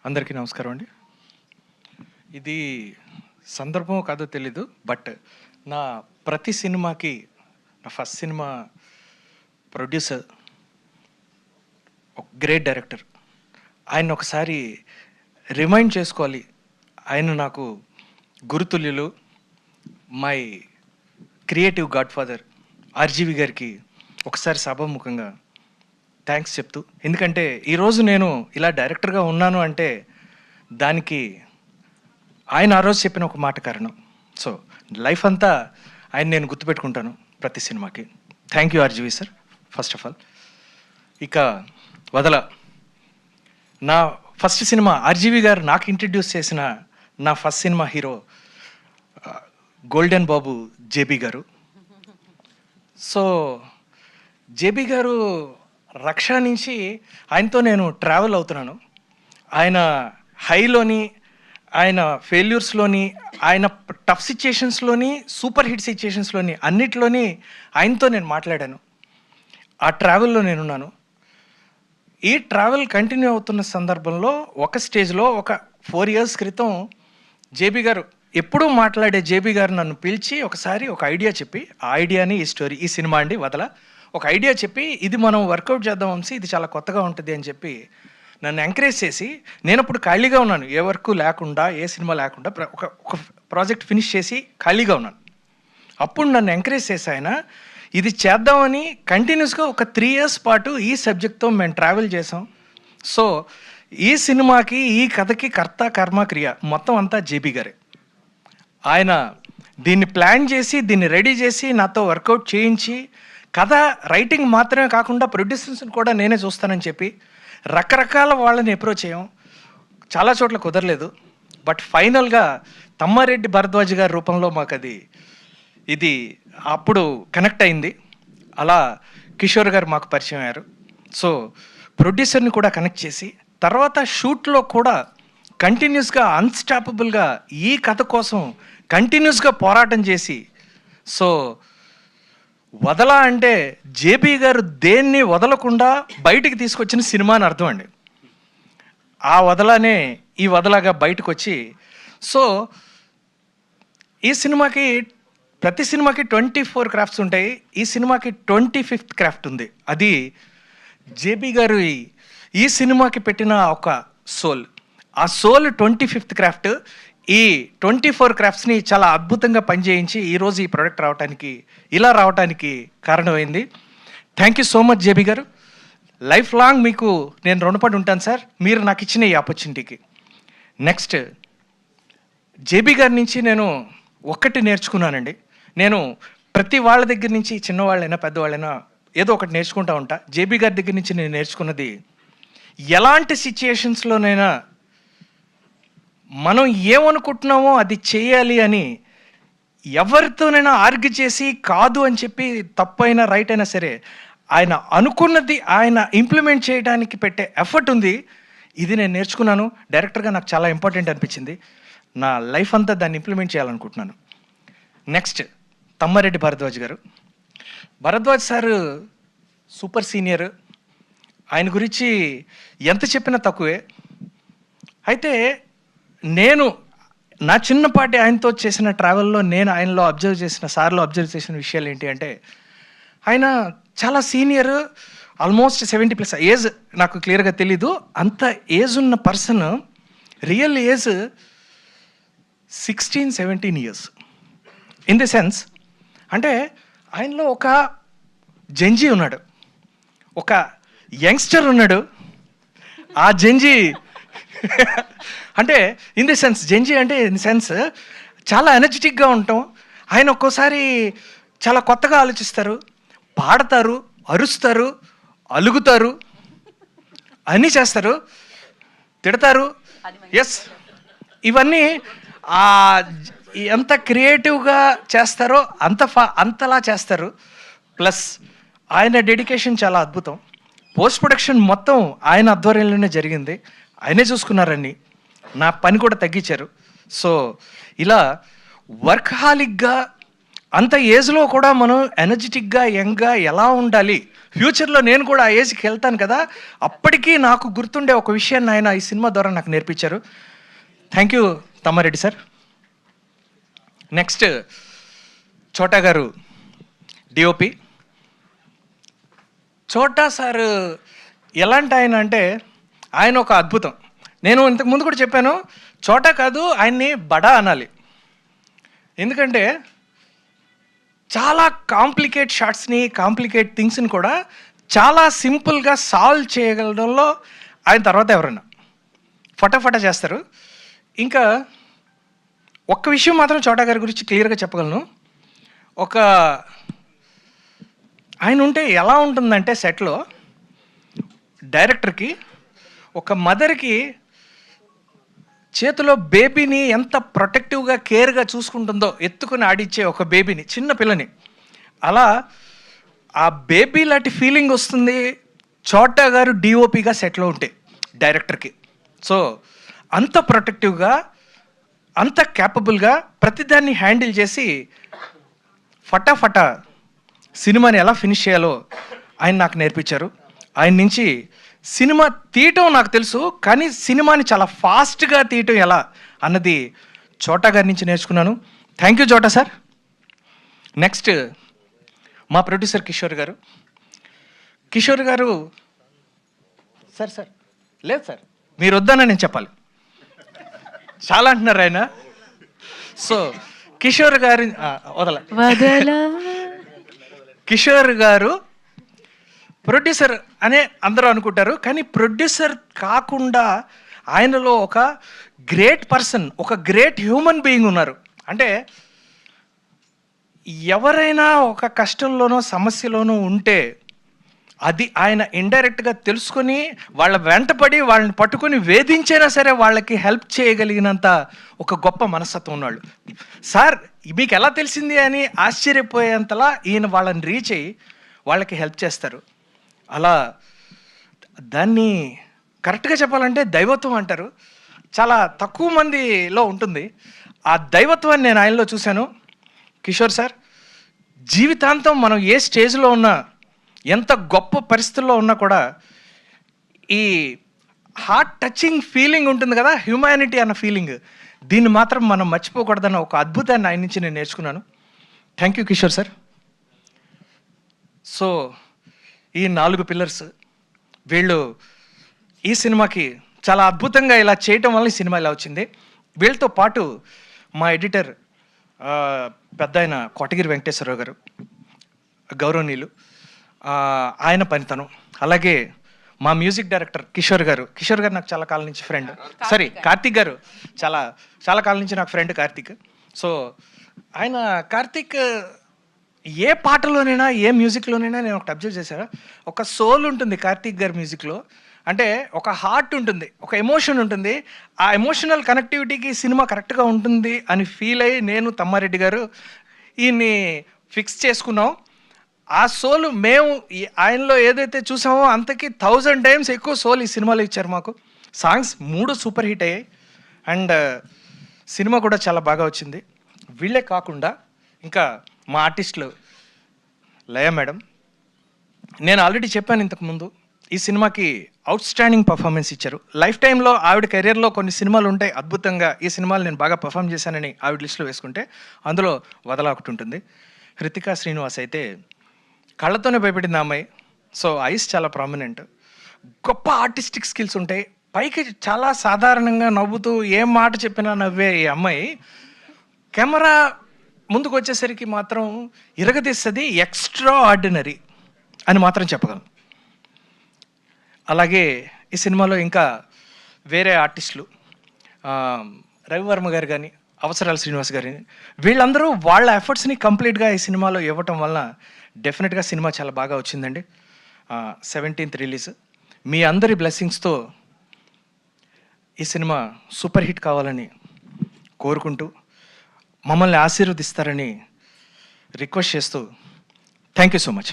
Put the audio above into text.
అందరికీ నమస్కారం అండి. ఇది సందర్భం కాదో తెలీదు. బట్ నా ప్రతి సినిమాకి నా ఫస్ట్ సినిమా ప్రొడ్యూసర్ ఒక గ్రేట్ డైరెక్టర్. ఆయన ఒకసారి రిమైండ్ చేసుకోవాలి. ఆయన నాకు గురుతుల్యులు, my creative godfather RGV గారికి ఒకసారి సభాముఖంగా థ్యాంక్స్ చెప్తూ, ఎందుకంటే ఈరోజు నేను ఇలా డైరెక్టర్గా ఉన్నాను అంటే దానికి ఆయన ఆ రోజు చెప్పిన ఒక మాట కారణం. సో లైఫ్ అంతా ఆయన నేను గుర్తుపెట్టుకుంటాను ప్రతి సినిమాకి. Thank you RGV sir first of all. ఇక వదల నా ఫస్ట్ సినిమా ఆర్జీవి గారు నాకు ఇంట్రడ్యూస్ చేసిన నా ఫస్ట్ సినిమా హీరో గోల్డెన్ బాబు జేబీ గారు. సో జేబీ గారు రక్ష నుంచి ఆయనతో నేను ట్రావెల్ అవుతున్నాను. ఆయన హైలోని, ఆయన ఫెయిల్యూర్స్లోని, ఆయన టఫ్ సిచ్యుయేషన్స్లోని, సూపర్ హిట్ సిచ్యుయేషన్స్లోని అన్నిట్లోని ఆయనతో నేను మాట్లాడాను. ఆ ట్రావెల్లో నేనున్నాను. ఈ ట్రావెల్ కంటిన్యూ అవుతున్న సందర్భంలో ఒక స్టేజ్లో ఒక 4 years క్రితం జేబీ గారు, ఎప్పుడూ మాట్లాడే జేబీ గారు నన్ను పిలిచి ఒకసారి ఒక ఐడియా చెప్పి, ఆ ఐడియాని ఈ స్టోరీ, ఈ సినిమా అండి వదల, ఒక ఐడియా చెప్పి ఇది మనం వర్కౌట్ చేద్దాం వంశీ, ఇది చాలా కొత్తగా ఉంటుంది అని చెప్పి నన్ను ఎంకరేజ్ చేసి, నేను అప్పుడు ఖాళీగా ఉన్నాను, ఏ వర్క్ లేకుండా, ఏ సినిమా లేకుండా, ఒక ప్రాజెక్ట్ ఫినిష్ చేసి ఖాళీగా ఉన్నాను. అప్పుడు నన్ను ఎంకరేజ్ చేసి ఆయన ఇది చేద్దామని కంటిన్యూస్గా ఒక 3 years పాటు ఈ సబ్జెక్ట్తో మేము ట్రావెల్ చేసాం. సో ఈ సినిమాకి, ఈ కథకి కర్త కర్మ క్రియ మొత్తం అంతా జేబీ గారే. ఆయన దీన్ని ప్లాన్ చేసి, దీన్ని రెడీ చేసి, నాతో వర్కౌట్ చేయించి, కథ రైటింగ్ మాత్రమే కాకుండా ప్రొడ్యూసర్స్ని కూడా నేనే చూస్తానని చెప్పి రకరకాల వాళ్ళని అప్రోచ్ అయ్యాం. చాలా చోట్ల కుదరలేదు. బట్ ఫైనల్గా తమ్మారెడ్డి భరద్వాజ్ గారి రూపంలో మాకు ఇది అప్పుడు కనెక్ట్ అయింది. అలా కిషోర్ గారు మాకు పరిచయం అయ్యారు. సో ప్రొడ్యూసర్ని కూడా కనెక్ట్ చేసి, తర్వాత షూట్లో కూడా కంటిన్యూస్గా అన్స్టాపబుల్గా ఈ కథ కోసం కంటిన్యూస్గా పోరాటం చేసి, సో వదల అంటే జేబీ గారు దేన్ని వదలకుండా బయటికి తీసుకొచ్చిన సినిమా అని అర్థం అండి. ఆ వదలనే ఈ వదలగా బయటకు వచ్చి, సో ఈ సినిమాకి, ప్రతి సినిమాకి 24 crafts ఉంటాయి. ఈ సినిమాకి 25th craft ఉంది. అది జేబీ గారు ఈ సినిమాకి పెట్టిన ఒక సోల్. ఆ సోల్ 25th craft. ఈ 24 craftsని చాలా అద్భుతంగా పనిచేయించి ఈరోజు ఈ ప్రోడక్ట్ రావడానికి, ఇలా రావడానికి కారణమైంది. Thank you so much JB గారు. లైఫ్ లాంగ్ మీకు నేను రుణపడి ఉంటాను సార్, మీరు నాకు ఇచ్చిన ఈ ఆపర్చునిటీకి. నెక్స్ట్ జేబీ గారి నుంచి నేను ఒక్కటి నేర్చుకున్నానండి. నేను ప్రతి వాళ్ళ దగ్గర నుంచి, చిన్నవాళ్ళైనా పెద్దవాళ్ళైనా ఏదో ఒకటి నేర్చుకుంటూ ఉంటా. జేబీ గారి దగ్గర నుంచి నేను నేర్చుకున్నది, ఎలాంటి సిచ్యుయేషన్స్లోనైనా మనం ఏమనుకుంటున్నామో అది చేయాలి అని ఎవరితోనైనా ఆర్గ్యూ చేసి కాదు అని చెప్పి, తప్పైనా రైట్ అయినా సరే ఆయన అనుకున్నది ఆయన ఇంప్లిమెంట్ చేయడానికి పెట్టే ఎఫర్ట్ ఉంది. ఇది నేను నేర్చుకున్నాను. డైరెక్టర్గా నాకు చాలా ఇంపార్టెంట్ అనిపించింది. నా లైఫ్ అంతా దాన్ని ఇంప్లిమెంట్ చేయాలనుకుంటున్నాను. నెక్స్ట్ తమ్మారెడ్డి భరద్వాజ్ గారు. Bharadwaj sir super senior. ఆయన గురించి ఎంత చెప్పినా తక్కువే. అయితే నేను నా చిన్నపాటి ఆయనతో చేసిన ట్రావెల్లో నేను ఆయనలో సార్లో అబ్జర్వ్ చేసిన విషయాలు ఏంటి అంటే, ఆయన చాలా సీనియర్, ఆల్మోస్ట్ 70+ ఏజ్. నాకు క్లియర్గా తెలీదు. అంత ఏజ్ ఉన్న person, real age 16-17 years. In the sense అంటే ఆయనలో ఒక జంజీ ఉన్నాడు, ఒక యంగ్స్టర్ ఉన్నాడు. ఆ జంజీ అంటే ఇన్ ది సెన్స్, జంజీ అంటే ఇన్ ది సెన్స్ చాలా ఎనర్జెటిక్గా ఉంటాం. ఆయన ఒక్కోసారి చాలా కొత్తగా ఆలోచిస్తారు, పాడతారు, అరుస్తారు, అలుగుతారు, అన్నీ చేస్తారు, తిడతారు. ఎస్, ఇవన్నీ ఎంత క్రియేటివ్గా చేస్తారో అంతలా చేస్తారు. ప్లస్ ఆయన డెడికేషన్ చాలా అద్భుతం. పోస్ట్ ప్రొడక్షన్ మొత్తం ఆయన ఆధ్వర్యంలోనే జరిగింది. ఆయనే చూసుకున్నారని, నా పని కూడా తగ్గించారు. సో ఇలా వర్క్హాలిక్గా, అంత ఏజ్లో కూడా మనం ఎనర్జెటిక్గా, యంగ్గా ఎలా ఉండాలి, ఫ్యూచర్లో నేను కూడా ఆ ఏజ్కి వెళ్తాను కదా, అప్పటికీ నాకు గుర్తుండే ఒక విషయాన్ని ఆయన ఈ సినిమా ద్వారా నాకు నేర్పించారు. Thank you Tammareddy sir. Next చోటా గారు డిఓపి. చోటా సార్ ఎలాంటి ఆయన అంటే ఆయన ఒక అద్భుతం. నేను ఇంతకుముందు కూడా చెప్పాను, చోటా కాదు ఆయన్ని బడా అనాలి. ఎందుకంటే చాలా కాంప్లికేట్ షార్ట్స్ని, కాంప్లికేట్ థింగ్స్ని కూడా చాలా సింపుల్గా సాల్వ్ చేయగలడంలో ఆయన తర్వాత ఎవరన్నా ఫటాఫటా చేస్తారు. ఇంకా ఒక్క విషయం మాత్రం చోటా గారి గురించి క్లియర్గా చెప్పగలను. ఒక ఆయన ఉంటే ఎలా ఉంటుందంటే సెట్లో డైరెక్టర్కి, ఒక మదర్కి చేతిలో బేబీని ఎంత ప్రొటెక్టివ్గా కేర్గా చూసుకుంటుందో, ఎత్తుకుని ఆడిచ్చే ఒక బేబీని, చిన్న పిల్లని, అలా ఆ బేబీ లాంటి ఫీలింగ్ వస్తుంది చోటా గారు డిఓపిగా సెట్లో ఉంటే డైరెక్టర్కి. సో అంత ప్రొటెక్టివ్గా, అంత క్యాపబుల్గా ప్రతిదాన్ని హ్యాండిల్ చేసి ఫటాఫటా సినిమాని ఎలా ఫినిష్ చేయాలో ఆయన నాకు నేర్పించారు. ఆయన నుంచి సినిమా తీయటం నాకు తెలుసు, కానీ సినిమాని చాలా ఫాస్ట్గా తీయటం ఎలా అన్నది చోటా గారి నుంచి నేర్చుకున్నాను. థ్యాంక్ యూ చోటా సార్. నెక్స్ట్ మా ప్రొడ్యూసర్ కిషోర్ గారు. కిషోర్ గారు సార్ సార్ లేదు సార్, మీరు వద్దన్న నేను చెప్పాలి, చాలా అంటున్నారు ఆయన. సో కిషోర్ గారి కిషోర్ గారు ప్రొడ్యూసర్ అనే అందరూ అనుకుంటారు, కానీ ప్రొడ్యూసర్ కాకుండా ఆయనలో ఒక గ్రేట్ పర్సన్, ఒక గ్రేట్ హ్యూమన్ బీయింగ్ ఉన్నారు. అంటే ఎవరైనా ఒక కష్టంలోనో సమస్యలోనో ఉంటే అది ఆయన ఇండైరెక్ట్గా తెలుసుకొని వాళ్ళ వెంటపడి వాళ్ళని పట్టుకొని వేధించైనా సరే వాళ్ళకి హెల్ప్ చేయగలిగినంత ఒక గొప్ప మనస్తత్వం ఉన్నాడు. సార్ మీకు ఎలా తెలిసింది అని ఆశ్చర్యపోయేంతలా ఈయన వాళ్ళని రీచ్ అయ్యి వాళ్ళకి హెల్ప్ చేస్తారు. అలా దాన్ని కరెక్ట్గా చెప్పాలంటే దైవత్వం అంటారు. చాలా తక్కువ మందిలో ఉంటుంది ఆ దైవత్వాన్ని. నేను ఆయనలో చూశాను. కిషోర్ సార్ జీవితాంతం మనం ఏ స్టేజ్లో ఉన్నా, ఎంత గొప్ప పరిస్థితుల్లో ఉన్నా కూడా ఈ హార్ట్ టచింగ్ ఫీలింగ్ ఉంటుంది కదా, హ్యూమానిటీ అన్న ఫీలింగ్, దీన్ని మాత్రం మనం మర్చిపోకూడదన్న ఒక అద్భుతాన్ని ఆయన నుంచి నేను నేర్చుకున్నాను. Thank you Kishore sir. So ఈ 4 పిల్లర్స్ వీళ్ళు ఈ సినిమాకి చాలా అద్భుతంగా ఇలా చేయటం వల్ల ఈ సినిమా ఇలా వచ్చింది. వీళ్ళతో పాటు మా ఎడిటర్ పెద్ద ఆయన కోటగిరి వెంకటేశ్వరరావు గారు, గౌరవనీయులు, ఆయన పనితనం, అలాగే మా మ్యూజిక్ డైరెక్టర్ కిషోర్ గారు. కిషోర్ గారు నాకు చాలా కాలం నుంచి ఫ్రెండ్. సారీ కార్తీక్ గారు, చాలా చాలా కాలం నుంచి నాకు ఫ్రెండ్ కార్తీక్. సో ఆయన కార్తీక్ ఏ పాటలోనైనా, ఏ మ్యూజిక్లోనైనా నేను ఒకటి అబ్జర్వ్ చేశాను, ఒక సోల్ ఉంటుంది కార్తీక్ గారి మ్యూజిక్లో. అంటే ఒక హార్ట్ ఉంటుంది, ఒక ఎమోషన్ ఉంటుంది. ఆ ఎమోషనల్ కనెక్టివిటీకి సినిమా కరెక్ట్గా ఉంటుంది అని ఫీల్ అయ్యి నేను, తమ్మారెడ్డి గారు ఈయన్ని ఫిక్స్ చేసుకున్నాం. ఆ సోల్ మేము ఆయనలో ఏదైతే చూసామో అంతకి 1000 times ఎక్కువ సోల్ ఈ సినిమాలో ఇచ్చారు మాకు. సాంగ్స్ 3 సూపర్ హిట్ అయ్యాయి అండ్ సినిమా కూడా చాలా బాగా వచ్చింది. వీళ్ళే కాకుండా ఇంకా మా ఆర్టిస్టులు లయ మేడం, నేను ఆల్రెడీ చెప్పాను ఇంతకుముందు, ఈ సినిమాకి అవుట్ స్టాండింగ్ పర్ఫార్మెన్స్ ఇచ్చారు. లైఫ్ టైంలో ఆవిడ కెరియర్లో కొన్ని సినిమాలు ఉంటాయి అద్భుతంగా, ఈ సినిమాలు నేను బాగా పర్ఫామ్ చేశానని ఆవిడ లిస్టులో వేసుకుంటే అందులో వదల ఒకటి ఉంటుంది. హృతికా శ్రీనివాస్ అయితే కళ్ళతోనే భయపడింది ఆ అమ్మాయి. సో ఐస్ చాలా ప్రామినెంట్, గొప్ప ఆర్టిస్టిక్ స్కిల్స్ ఉంటాయి. పైకి చాలా సాధారణంగా నవ్వుతూ ఏం మాట చెప్పినా నవ్వే ఈ అమ్మాయి కెమెరా ముందుకు వచ్చేసరికి మాత్రం ఇరగదీస్తుంది. ఎక్స్ట్రా ఆర్డినరీ అని మాత్రం చెప్పగలను. అలాగే ఈ సినిమాలో ఇంకా వేరే ఆర్టిస్టులు రవివర్మ గారు కానీ, అవసరాల శ్రీనివాస్ గారి, వీళ్ళందరూ వాళ్ళ ఎఫర్ట్స్ని కంప్లీట్గా ఈ సినిమాలో ఇవ్వటం వల్ల డెఫినెట్గా సినిమా చాలా బాగా వచ్చిందండి. 17th release. మీ అందరి బ్లెస్సింగ్స్తో ఈ సినిమా సూపర్ హిట్ కావాలని కోరుకుంటూ మమ్మల్ని ఆశీర్వదిస్తారని రిక్వెస్ట్ చేస్తూ థ్యాంక్ యూ సో మచ్.